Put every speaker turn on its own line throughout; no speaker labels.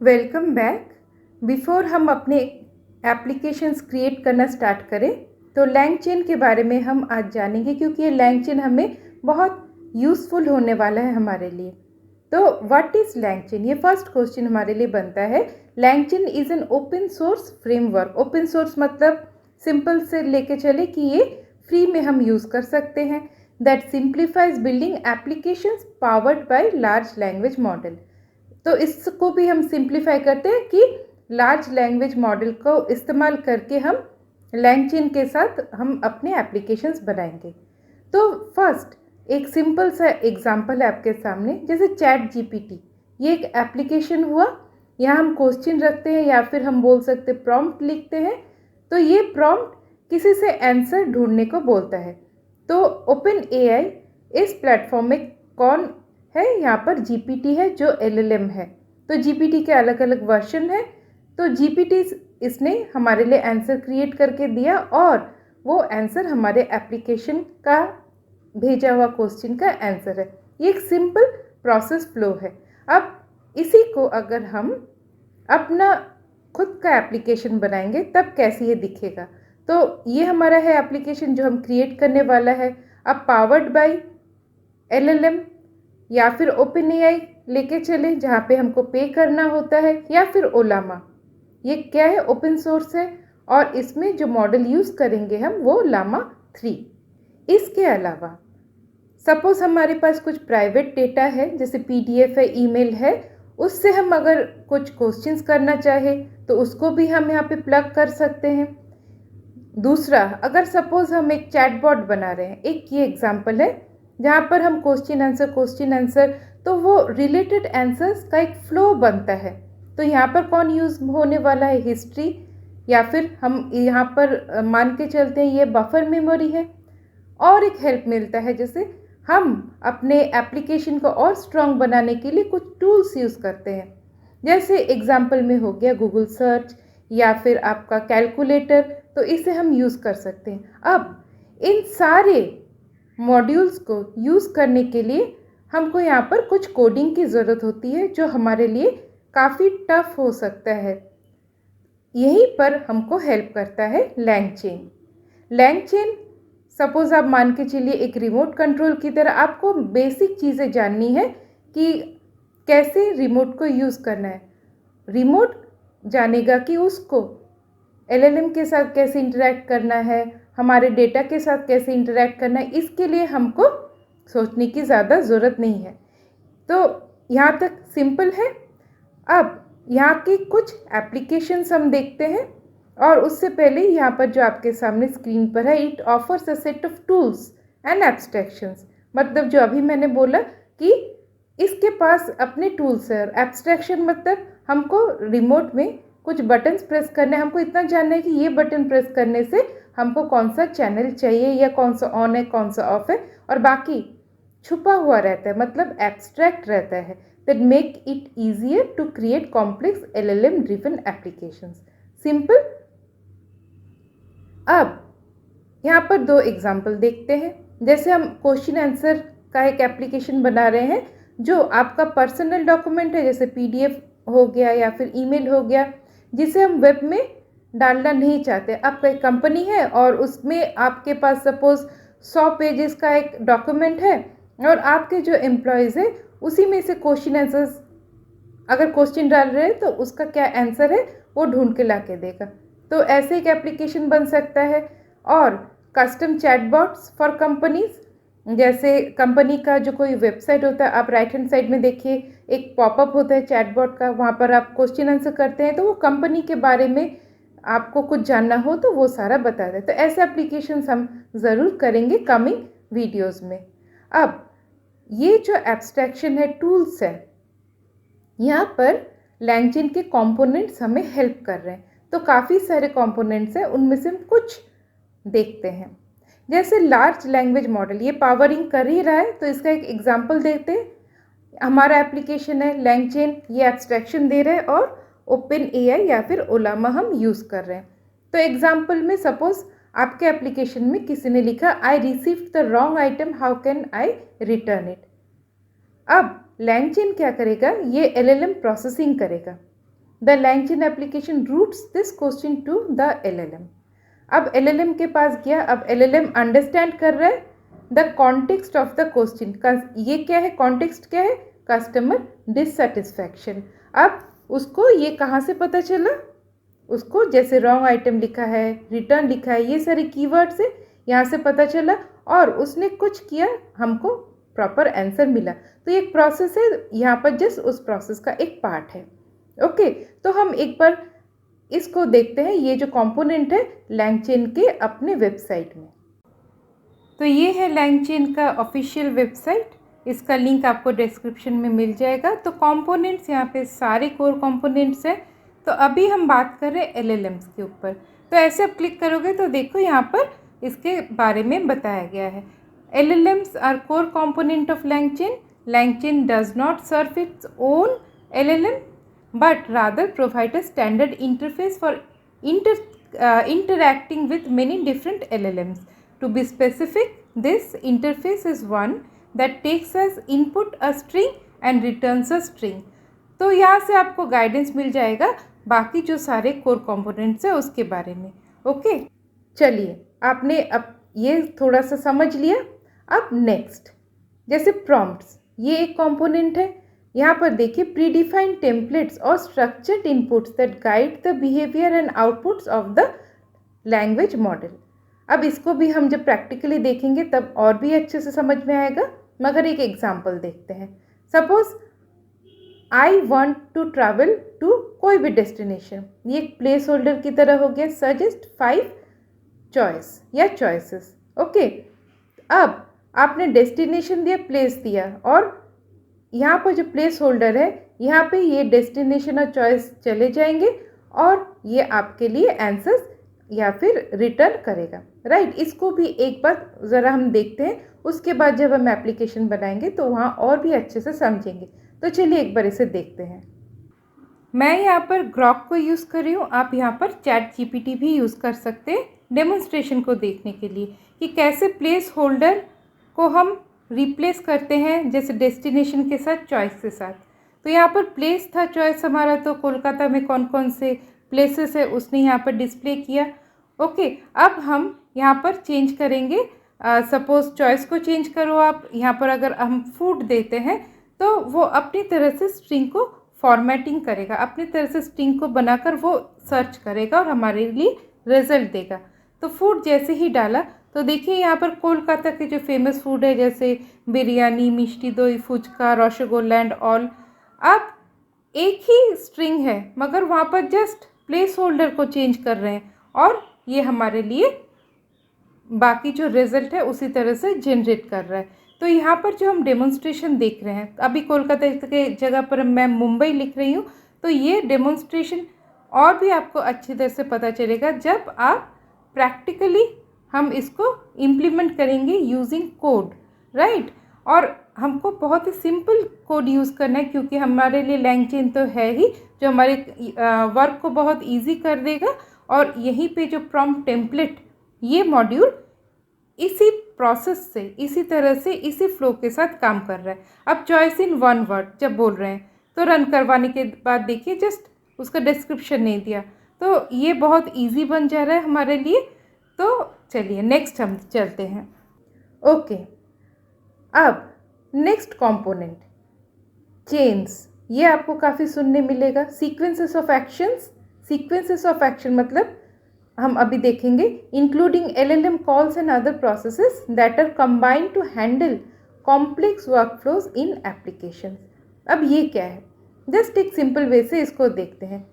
Welcome back. Before हम अपने applications create करना स्टार्ट करें तो लैंगचेन के बारे में हम आज जानेंगे, क्योंकि ये लैंगचेन हमें बहुत यूज़फुल होने वाला है हमारे लिए। तो व्हाट इज़ लैंगचेन, ये फर्स्ट क्वेश्चन हमारे लिए बनता है। LangChain is an open source framework. Open source मतलब सिंपल से लेके चले कि ये फ्री में हम यूज़ कर सकते हैं। That simplifies building applications powered by large language model. तो इसको भी हम सिंप्लीफाई करते हैं कि लार्ज लैंग्वेज मॉडल को इस्तेमाल करके हम लैंगचेन के साथ हम अपने एप्लीकेशंस बनाएंगे। तो फर्स्ट एक सिंपल सा एग्जांपल है आपके सामने, जैसे चैट जीपीटी। ये एक एप्लीकेशन हुआ, यहाँ हम क्वेश्चन रखते हैं या फिर हम बोल सकते प्रॉम्प्ट लिखते हैं। तो ये प्रॉम्प्ट किसी से आंसर ढूंढने को बोलता है। तो ओपन एआई इस प्लेटफॉर्म में कौन है, यहाँ पर जीपीटी है जो एलएलएम है। तो जीपीटी के अलग अलग वर्जन है। तो जीपीटी इसने हमारे लिए आंसर क्रिएट करके दिया और वो आंसर हमारे एप्लीकेशन का भेजा हुआ क्वेश्चन का आंसर है। ये एक सिंपल प्रोसेस फ्लो है। अब इसी को अगर हम अपना खुद का एप्लीकेशन बनाएंगे तब कैसे ये दिखेगा। तो ये हमारा है एप्लीकेशन जो हम क्रिएट करने वाला है। अब पावर्ड बाय एलएलएम या फिर ओपन एआई लेके चले जहाँ पे हमको पे करना होता है, या फिर ओलामा। ये क्या है, ओपन सोर्स है और इसमें जो मॉडल यूज़ करेंगे हम वो लामा 3। इसके अलावा सपोज हमारे पास कुछ प्राइवेट डेटा है, जैसे पीडीएफ है, ईमेल है, उससे हम अगर कुछ क्वेश्चंस करना चाहे तो उसको भी हम यहाँ पे प्लग कर सकते हैं। दूसरा, अगर सपोज हम एक चैटबॉट बना रहे हैं, एक ये एग्जांपल है जहाँ पर हम क्वेश्चन आंसर, तो वो रिलेटेड आंसर्स का एक फ्लो बनता है। तो यहाँ पर कौन यूज़ होने वाला है, हिस्ट्री, या फिर हम यहाँ पर मान के चलते हैं ये बफर मेमोरी है। और एक हेल्प मिलता है, जैसे हम अपने एप्लीकेशन को और स्ट्रॉन्ग बनाने के लिए कुछ टूल्स यूज़ करते हैं। जैसे एग्जाम्पल में हो गया गूगल सर्च या फिर आपका कैलकुलेटर, तो इसे हम यूज़ कर सकते हैं। अब इन सारे मॉड्यूल्स को यूज़ करने के लिए हमको यहाँ पर कुछ कोडिंग की ज़रूरत होती है, जो हमारे लिए काफ़ी टफ हो सकता है। यहीं पर हमको हेल्प करता है लैंगचेन। लैंगचेन सपोज आप मान के चलिए एक रिमोट कंट्रोल की तरह आपको बेसिक चीज़ें जाननी है कि कैसे रिमोट को यूज़ करना है। रिमोट जानेगा कि उसको एलएलएम के साथ कैसे इंटरेक्ट करना है, हमारे डेटा के साथ कैसे इंटरेक्ट करना है। इसके लिए हमको सोचने की ज़्यादा ज़रूरत नहीं है। तो यहाँ तक सिंपल है। अब यहाँ की कुछ एप्लीकेशंस हम देखते हैं, और उससे पहले यहाँ पर जो आपके सामने स्क्रीन पर है, it offers a set of tools and abstractions. मतलब जो अभी मैंने बोला कि इसके पास अपने टूल्स है। एब्स्ट्रैक्शन मतलब हमको रिमोट में कुछ बटन्स प्रेस करने, हमको इतना जानना है कि ये बटन प्रेस करने से हमको कौन सा चैनल चाहिए, या कौन सा ऑन है कौन सा ऑफ है, और बाकी छुपा हुआ रहता है, मतलब एब्स्ट्रैक्ट रहता है। That make it easier to create complex LLM driven applications. Simple. अब यहाँ पर दो एग्जाम्पल देखते हैं। जैसे हम क्वेश्चन आंसर का एक एप्लीकेशन बना रहे हैं, जो आपका पर्सनल डॉक्यूमेंट है, जैसे पीडीएफ हो गया या फिर ईमेल हो गया, जिसे हम वेब में डालना नहीं चाहते। आपका एक कंपनी है और उसमें आपके पास सपोज 100 पेजेस का एक डॉक्यूमेंट है, और आपके जो एम्प्लॉयज़ है उसी में से क्वेश्चन आंसर्स अगर क्वेश्चन डाल रहे हैं तो उसका क्या आंसर है वो ढूंढ के ला के देगा। तो ऐसे एक एप्लीकेशन बन सकता है। और कस्टम चैटबॉट्स फॉर कंपनीज, जैसे कंपनी का जो कोई वेबसाइट होता है, आप राइट हैंड साइड में देखिए एक पॉपअप होता है चैटबॉट का, वहाँ पर आप क्वेश्चन आंसर करते हैं तो वो कंपनी के बारे में आपको कुछ जानना हो तो वो सारा बता दें। तो ऐसे एप्लीकेशंस हम ज़रूर करेंगे कमिंग वीडियोस में। अब ये जो एब्स्ट्रैक्शन है, टूल्स है, यहाँ पर लैंगचेन के कंपोनेंट्स हमें हेल्प कर रहे हैं। तो काफ़ी सारे कंपोनेंट्स हैं, उनमें से हम कुछ देखते हैं। जैसे लार्ज लैंग्वेज मॉडल, ये पावरिंग कर ही रहा है, तो इसका एक एग्जांपल देखते हैं। हमारा एप्लीकेशन है लैंगचेन, ये एब्स्ट्रैक्शन दे रहे हैं और ओपन एआई या फिर ओलामा हम यूज़ कर रहे हैं। तो एग्जांपल में सपोज आपके एप्लीकेशन में किसी ने लिखा I received the wrong item, how can I return it. अब लैंगचेन क्या करेगा, ये एलएलएम प्रोसेसिंग करेगा। The LangChain application routes this question to the LLM। अब LLM के पास गया, अब LLM अंडरस्टैंड कर रहा है the context of the question. ये क्या है, कॉन्टेक्स्ट क्या है, कस्टमर डिससेटिस्फैक्शन। अब उसको ये कहाँ से पता चला, उसको जैसे रॉन्ग आइटम लिखा है, रिटर्न लिखा है, ये सारे कीवर्ड से यहाँ से पता चला और उसने कुछ किया, हमको प्रॉपर आंसर मिला। तो ये एक प्रोसेस है, यहाँ पर जस्ट उस प्रोसेस का एक पार्ट है। ओके, तो हम एक बार इसको देखते हैं, ये जो कंपोनेंट है LangChain के अपने वेबसाइट में। तो ये है LangChain का ऑफिशियल वेबसाइट, इसका लिंक आपको डिस्क्रिप्शन में मिल जाएगा। तो कंपोनेंट्स यहाँ पे सारे कोर कंपोनेंट्स हैं। तो अभी हम बात कर रहे हैं LLMs के ऊपर। तो ऐसे आप क्लिक करोगे तो देखो यहाँ पर इसके बारे में बताया गया है। LLMs are core component of LangChain. LangChain does not serve its own LLM, but rather provide a standard interface for interacting with many different LLMs. To be specific, this interface is one that takes as input a string and returns a string. तो यहाँ से आपको guidance मिल जाएगा बाकी जो सारे core components है उसके बारे में। ओके, चलिए आपने अब ये थोड़ा सा समझ लिया। अब नेक्स्ट, जैसे प्रॉम्प्ट्स, ये एक कंपोनेंट है। यहाँ पर देखिए प्रीडिफाइंड टेम्पलेट्स और structured inputs that guide the behaviour and outputs of the language model. अब इसको भी हम जब प्रैक्टिकली देखेंगे तब और भी अच्छे से समझ में आएगा, मगर एक एग्जांपल देखते हैं। Suppose I want to travel to कोई भी डेस्टिनेशन, ये एक प्लेस होल्डर की तरह हो गया। सजेस्ट 5 चॉइस या चॉइसेस। ओके, अब आपने डेस्टिनेशन दिया, प्लेस दिया, और यहाँ पर जो प्लेस होल्डर है यहाँ पे ये डेस्टिनेशन और चॉइस चले जाएंगे और ये आपके लिए आंसर्स या फिर रिटर्न करेगा, राइट। इसको भी एक बार ज़रा हम देखते हैं, उसके बाद जब हम एप्लीकेशन बनाएंगे तो वहाँ और भी अच्छे से समझेंगे। तो चलिए एक बार इसे देखते हैं। मैं यहाँ पर ग्रॉक को यूज़ कर रही हूँ, आप यहाँ पर ChatGPT भी यूज़ कर सकते हैं डेमोन्स्ट्रेशन को देखने के लिए कि कैसे प्लेस होल्डर को हम रिप्लेस करते हैं, जैसे डेस्टिनेशन के साथ, चॉइस के साथ। तो यहाँ पर प्लेस था चॉइस हमारा, तो कोलकाता में कौन कौन से प्लेसेस है उसने यहाँ पर डिस्प्ले किया। ओके, अब हम यहाँ पर चेंज करेंगे। सपोज़ चॉइस को चेंज करो आप, यहाँ पर अगर हम फूड देते हैं तो वो अपनी तरह से स्ट्रिंग को फॉर्मेटिंग करेगा, अपनी तरह से स्ट्रिंग को बनाकर वो सर्च करेगा और हमारे लिए रिजल्ट देगा। तो फूड जैसे ही डाला तो देखिए यहाँ पर कोलकाता के जो फेमस फूड है जैसे बिरयानी, मिष्टी दोई, फुचका, रसगोल्ला एंड ऑल। अब एक ही स्ट्रिंग है मगर वहाँ पर जस्ट प्लेस होल्डर को चेंज कर रहे हैं और ये हमारे लिए बाकी जो रिज़ल्ट है उसी तरह से जनरेट कर रहा है। तो यहाँ पर जो हम डेमोन्स्ट्रेशन देख रहे हैं, अभी कोलकाता के जगह पर मैं मुंबई लिख रही हूँ, तो ये डेमोन्स्ट्रेशन और भी आपको अच्छी तरह से पता चलेगा जब आप प्रैक्टिकली हम इसको इम्प्लीमेंट करेंगे यूजिंग कोड, राइट। और हमको बहुत ही सिंपल कोड यूज़ करना है क्योंकि हमारे लिए LangChain तो है ही जो हमारे वर्क को बहुत इजी कर देगा। और यहीं पे जो प्रॉम्प्ट टेम्पलेट, ये मॉड्यूल इसी प्रोसेस से, इसी तरह से, इसी फ्लो के साथ काम कर रहा है। अब चॉइस इन 1 वर्ड जब बोल रहे हैं तो रन करवाने के बाद देखिए जस्ट उसका डिस्क्रिप्शन नहीं दिया, तो ये बहुत इजी बन जा रहा है हमारे लिए। तो चलिए नेक्स्ट हम चलते हैं। ओके, अब नेक्स्ट कंपोनेंट चेन्स, ये आपको काफ़ी सुनने मिलेगा। Sequences of actions, sequences of action मतलब हम अभी देखेंगे including LLM calls and other processes that are combined to handle complex workflows in application. अब ये क्या है, जस्ट एक सिंपल वे से इसको देखते हैं।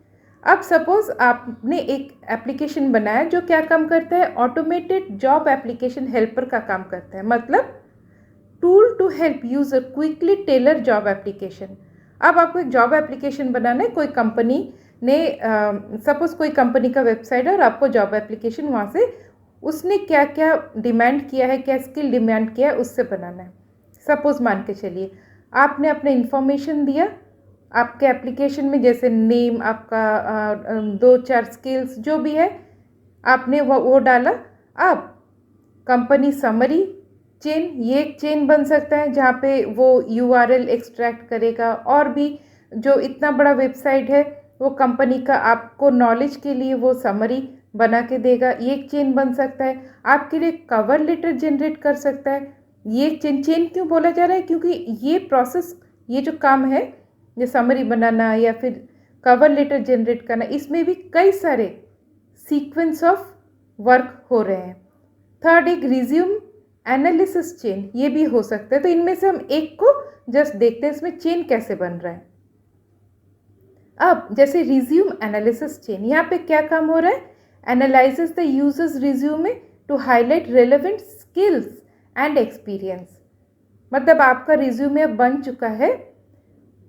अब सपोज आपने एक एप्लीकेशन बनाया जो क्या काम करता है, ऑटोमेटेड जॉब एप्लीकेशन हेल्पर का काम करता है, मतलब tool to help user quickly tailor job application. अब आपको एक जॉब एप्लीकेशन बनाना है, कोई कंपनी ने सपोज कोई कंपनी का वेबसाइट है और आपको जॉब एप्लीकेशन वहाँ से उसने क्या क्या डिमांड किया है, क्या स्किल डिमांड किया है उससे बनाना है। सपोज मान के चलिए आपने अपना इंफॉर्मेशन दिया आपके एप्लीकेशन में, जैसे नेम, आपका 2-4 स्किल्स जो भी है आपने वो डाला। अब कंपनी समरी चेन, ये एक चेन बन सकता है जहाँ पे वो URL एक्सट्रैक्ट करेगा, और भी जो इतना बड़ा वेबसाइट है वो कंपनी का आपको नॉलेज के लिए वो समरी बना के देगा। ये एक चेन बन सकता है। आपके लिए कवर लेटर जनरेट कर सकता है। ये चेन क्यों बोला जा रहा है? क्योंकि ये प्रोसेस, ये जो काम है, ये समरी बनाना या फिर कवर लेटर जनरेट करना, इसमें भी कई सारे सीक्वेंस ऑफ वर्क हो रहे हैं। थर्ड, एक रिज्यूम एनालिसिस चेन, ये भी हो सकता है। तो इनमें से हम एक को जस्ट देखते हैं इसमें चेन कैसे बन रहा है। अब जैसे रिज्यूम एनालिसिस चेन, यहाँ पे क्या काम हो रहा है? Analyses the user's resume to highlight relevant skills and experience. मतलब आपका रिज्यूमे अब बन चुका है,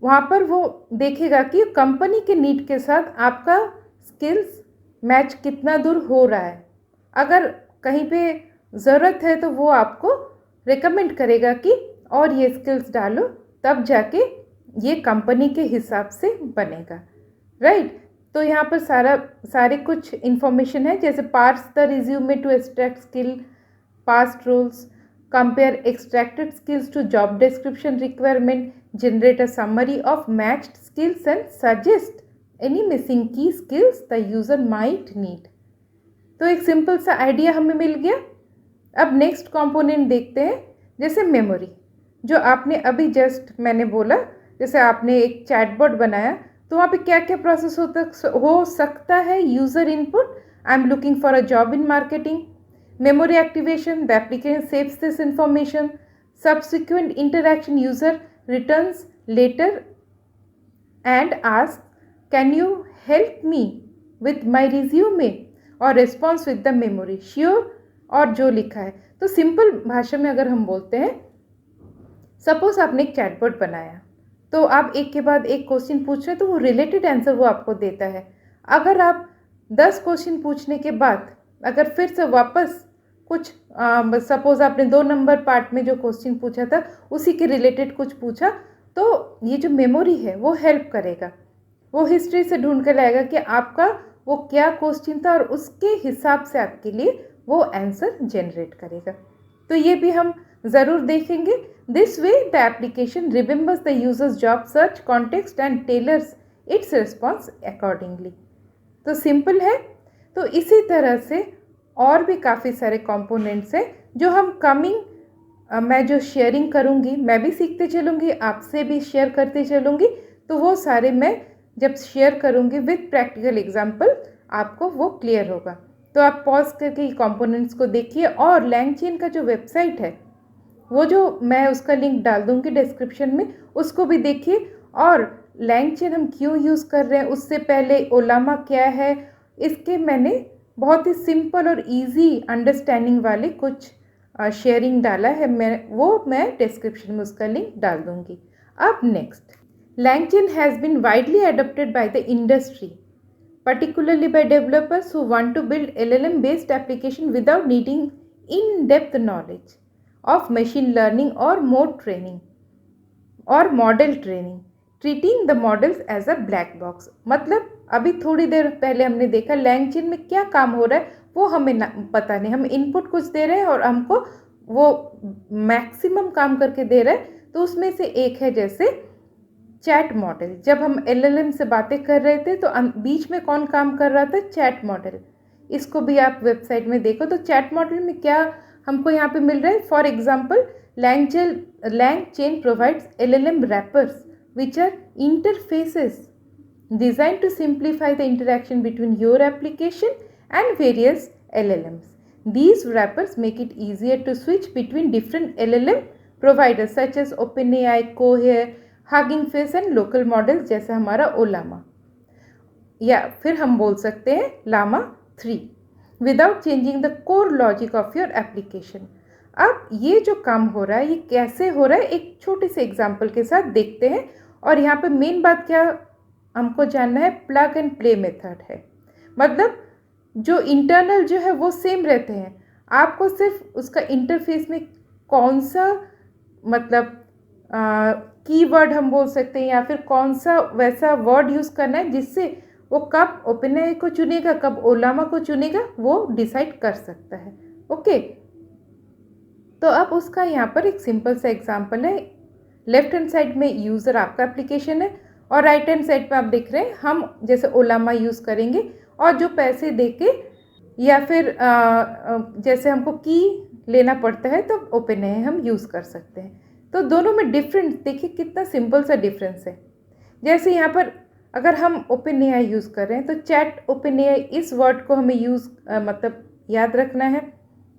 वहाँ पर वो देखेगा कि कंपनी के नीड के साथ आपका स्किल्स मैच कितना दूर हो रहा है। अगर कहीं पे ज़रूरत है तो वो आपको रिकमेंड करेगा कि और ये स्किल्स डालो, तब जाके ये कंपनी के हिसाब से बनेगा, राइट। तो यहाँ पर सारे कुछ इन्फॉर्मेशन है, जैसे parse the resume to extract skill, past roles, compare extracted skills to job description requirement, generate a summary of matched skills and suggest any missing key skills the user might need. तो एक simple सा idea हमें मिल गया। अब next component देखते हैं, जैसे memory, जो आपने अभी जस्ट मैंने बोला, जैसे आपने एक चैटबॉट बनाया तो वहाँ पे क्या क्या प्रोसेस हो सकता है? User input, I am looking for a job in marketing, memory activation, the application saves this information, subsequent interaction, user returns later and asks, can you help me with my resume, और response with the memory, sure, और जो लिखा है। तो simple भाषा में अगर हम बोलते हैं, सपोज आपने एक चैटबॉट बनाया, तो आप एक के बाद एक क्वेश्चन पूछ रहे हैं तो वो रिलेटेड आंसर वो आपको देता है। अगर आप 10 क्वेश्चन पूछने के बाद अगर फिर से वापस कुछ सपोज आपने 2 नंबर पार्ट में जो क्वेश्चन पूछा था उसी के रिलेटेड कुछ पूछा, तो ये जो मेमोरी है वो हेल्प करेगा, वो हिस्ट्री से ढूंढ कर लाएगा कि आपका वो क्या क्वेश्चन था और उसके हिसाब से आपके लिए वो आंसर जनरेट करेगा। तो ये भी हम ज़रूर देखेंगे। This way the application remembers the user's job search context and tailors its response accordingly. तो सिंपल है। तो इसी तरह से और भी काफ़ी सारे कंपोनेंट्स हैं जो हम मैं जो शेयरिंग करूँगी, मैं भी सीखते चलूँगी, आपसे भी शेयर करते चलूँगी। तो वो सारे मैं जब शेयर करूँगी विद प्रैक्टिकल एग्जाम्पल, आपको वो क्लियर होगा। तो आप पॉज करके ये कंपोनेंट्स को देखिए, और लैंगचेन का जो वेबसाइट है वो जो मैं उसका लिंक डाल दूँगी डिस्क्रिप्शन में, उसको भी देखिए। और लैंगचेन हम क्यों यूज़ कर रहे हैं, उससे पहले ओलामा क्या है, इसके मैंने बहुत ही सिंपल और इजी अंडरस्टैंडिंग वाले कुछ शेयरिंग डाला है, मैं डिस्क्रिप्शन में उसका लिंक डाल दूँगी। अब next, LangChain has been widely adopted by the industry, particularly by developers who want to build LLM based application without needing in-depth knowledge of machine learning or model training, treating the models as a black box। मतलब अभी थोड़ी देर पहले हमने देखा LangChain में क्या काम हो रहा है वो हमें पता नहीं, हम इनपुट कुछ दे रहे हैं और हमको वो मैक्सिमम काम करके दे रहा है। तो उसमें से एक है जैसे चैट मॉडल। जब हम LLM से बातें कर रहे थे तो बीच में कौन काम कर रहा था? Chat model. इसको भी आप वेबसाइट में देखो तो चैट मॉडल में क्या हमको यहाँ पे मिल रहा है। For example, LangChain provides LLM wrappers which are interfaces designed to simplify the interaction between your application and various LLMs. These wrappers make it easier to switch between different LLM providers such as OpenAI, Cohere, Hugging Face and local models जैसे हमारा Ollama, या फिर हम बोल सकते हैं Llama 3, without changing the core logic of your application. अब ये जो काम हो रहा है ये कैसे हो रहा है, एक छोटे से एग्जाम्पल के साथ देखते हैं। और यहाँ पे मेन बात क्या हमको जानना है, प्लग एंड प्ले मेथड है। मतलब जो इंटरनल जो है वो सेम रहते हैं, आपको सिर्फ उसका इंटरफेस में कौन सा मतलब कीवर्ड हम बोल सकते हैं या फिर कौन सा वैसा वर्ड यूज़ करना है जिससे वो कब ओपनएआई को चुनेगा, कब ओलामा को चुनेगा, वो डिसाइड कर सकता है। ओके, तो अब उसका यहाँ पर एक सिंपल सा एग्जांपल है। लेफ्ट हैंड साइड में यूज़र आपका एप्लीकेशन है और राइट हैंड साइड पे आप देख रहे हैं हम जैसे ओलामा यूज़ करेंगे और जो पैसे दे के या फिर जैसे हमको की लेना पड़ता है तो ओपन एआई हम यूज़ कर सकते हैं। तो दोनों में डिफरेंस देखिए कितना सिंपल सा डिफरेंस है। जैसे यहाँ पर अगर हम ओपन एआई यूज़ कर रहे हैं तो चैट ओपन एआई इस वर्ड को हमें मतलब याद रखना है,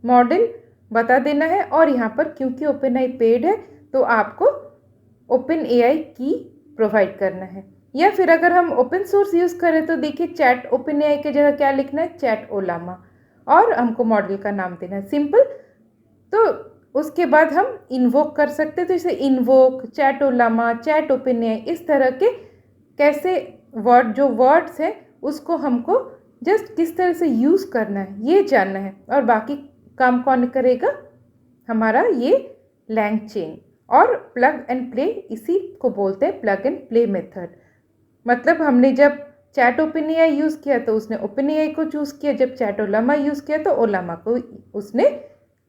मॉडल बता देना है और यहाँ पर क्योंकि ओपन एआई पेड है तो आपको ओपन एआई की प्रोवाइड करना है। या फिर अगर हम ओपन सोर्स यूज़ करें तो देखिए चैट ओपन एआई के जगह क्या लिखना है, चैट ओलामा, और हमको मॉडल का नाम देना है, सिंपल। तो उसके बाद हम इन्वोक कर सकते हैं, तो जैसे invoke, chat ओलामा, chat open AI, इस तरह के कैसे जो वर्ड्स हैं उसको हमको जस्ट किस तरह से यूज़ करना है ये जानना है, और बाकी काम कौन करेगा, हमारा ये लैंगचेन। और प्लग एंड प्ले, इसी को बोलते हैं प्लग एंड प्ले मेथड। मतलब हमने जब चैट ओपन एआई यूज़ किया तो उसने ओपन एआई को चूज़ किया, जब चैट ओलामा यूज़ किया तो ओलामा को उसने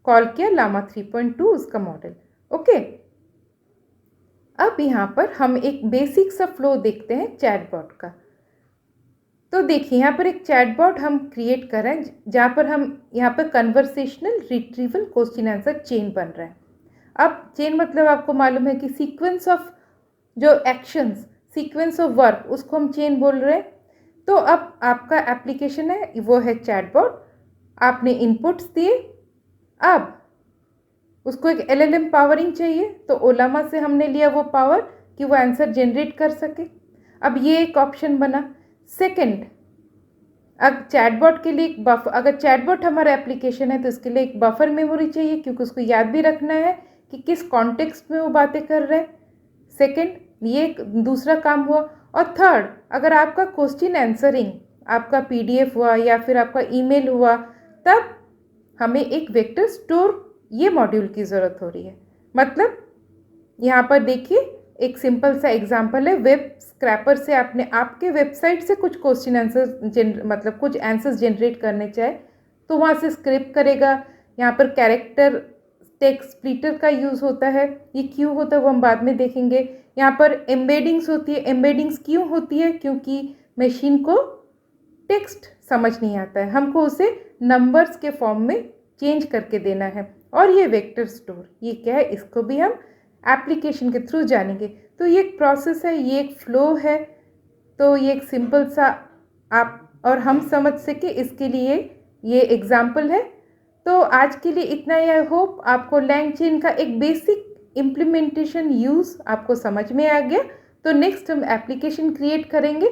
कॉल किया, लामा 3.2 उसका मॉडल। ओके, अब यहाँ पर हम एक बेसिक सा फ्लो देखते हैं चैटबॉट का। तो देखिए यहाँ पर एक चैटबॉट हम क्रिएट कर रहे हैं जहाँ पर हम यहाँ पर conversational retrieval question answer chain बन रहा है। अब चेन मतलब आपको मालूम है कि सीक्वेंस ऑफ जो एक्शंस, सीक्वेंस ऑफ वर्क, उसको हम चेन बोल रहे हैं। तो अब आपका एप्लीकेशन है वो है चैटबॉट, आपने इनपुट्स दिए, अब उसको एक एलएलएम पावरिंग चाहिए तो ओलामा से हमने लिया वो पावर कि वो आंसर जनरेट कर सके। अब ये एक ऑप्शन बना। सेकंड, अब चैटबॉट के लिए एक बफर, अगर चैटबॉट हमारा एप्लीकेशन है तो इसके लिए एक बफर मेमोरी चाहिए क्योंकि उसको याद भी रखना है कि किस कॉन्टेक्स्ट में वो बातें कर रहे हैं। सेकंड, ये एक दूसरा काम हुआ। और थर्ड, अगर आपका क्वेश्चन आंसरिंग आपका पीडीएफ हुआ या फिर आपका ईमेल हुआ, तब हमें एक वेक्टर स्टोर ये मॉड्यूल की ज़रूरत हो रही है। मतलब यहाँ पर देखिए एक सिंपल सा एग्जांपल है, वेब स्क्रैपर से आपने आपके वेबसाइट से कुछ क्वेश्चन आंसर मतलब कुछ आंसर्स जनरेट करने चाहे तो वहाँ से स्क्रिप्ट करेगा। यहाँ पर कैरेक्टर टेक्स्ट स्प्लिटर का यूज़ होता है, ये क्यों होता है वो हम बाद में देखेंगे। यहाँ पर एम्बेडिंग्स होती है, एम्बेडिंग्स क्यों होती है, क्योंकि मशीन को टेक्स्ट समझ नहीं आता है, हमको उसे नंबर्स के फॉर्म में चेंज करके देना है। और ये वेक्टर स्टोर, ये क्या है, इसको भी हम एप्लीकेशन के थ्रू जानेंगे। तो ये एक प्रोसेस है, ये एक फ्लो है। तो ये एक सिंपल सा आप और हम समझ सके इसके लिए ये एग्जाम्पल है। तो आज के लिए इतना ही। आई होप आपको लैंगचेन का एक बेसिक इम्प्लीमेंटेशन यूज़ आपको समझ में आ गया। तो नेक्स्ट हम एप्लीकेशन क्रिएट करेंगे,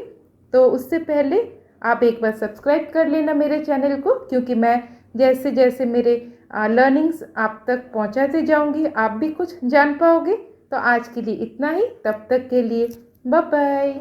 तो उससे पहले आप एक बार सब्सक्राइब कर लेना मेरे चैनल को, क्योंकि मैं जैसे जैसे मेरे लर्निंग्स आप तक पहुंचाते जाऊंगी आप भी कुछ जान पाओगे। तो आज के लिए इतना ही, तब तक के लिए बाय बाय।